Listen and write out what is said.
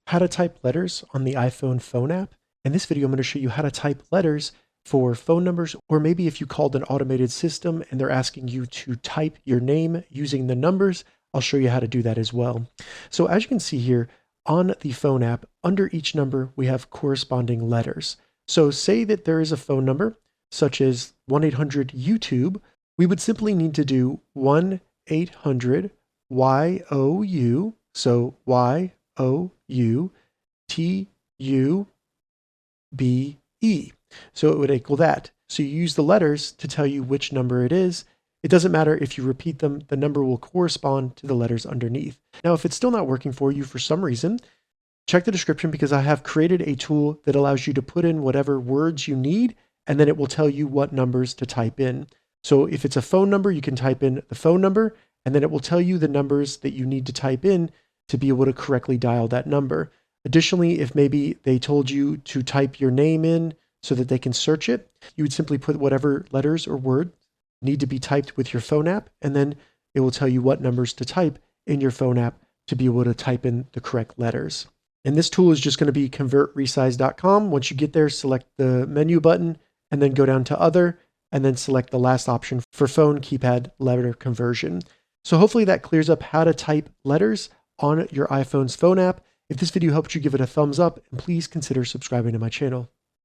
how to type letters on the iPhone phone app. In this video, I'm going to show you how to type letters for phone numbers, or maybe if you called an automated system and they're asking you to type your name using the numbers, I'll show you how to do that as well. So as you can see here on the phone app, under each number, we have corresponding letters. So say that there is a phone number such as 1-800-YouTube, we would simply need to do 1-800-YOU, so YOUTUBE. So it would equal that. So you use the letters to tell you which number it is. It doesn't matter if you repeat them, the number will correspond to the letters underneath. Now, if it's still not working for you for some reason, check the description because I have created a tool that allows you to put in whatever words you need, and then it will tell you what numbers to type in. So if it's a phone number, you can type in the phone number, and then it will tell you the numbers that you need to type in to be able to correctly dial that number. Additionally, if maybe they told you to type your name in so that they can search it, you would simply put whatever letters or words need to be typed with your phone app, and then it will tell you what numbers to type in your phone app to be able to type in the correct letters. And this tool is just going to be convertresize.com. Once you get there, select the menu button and then go down to other and then select the last option for phone keypad letter conversion. So hopefully that clears up how to type letters on your iPhone's phone app. If this video helped you, give it a thumbs up and please consider subscribing to my channel.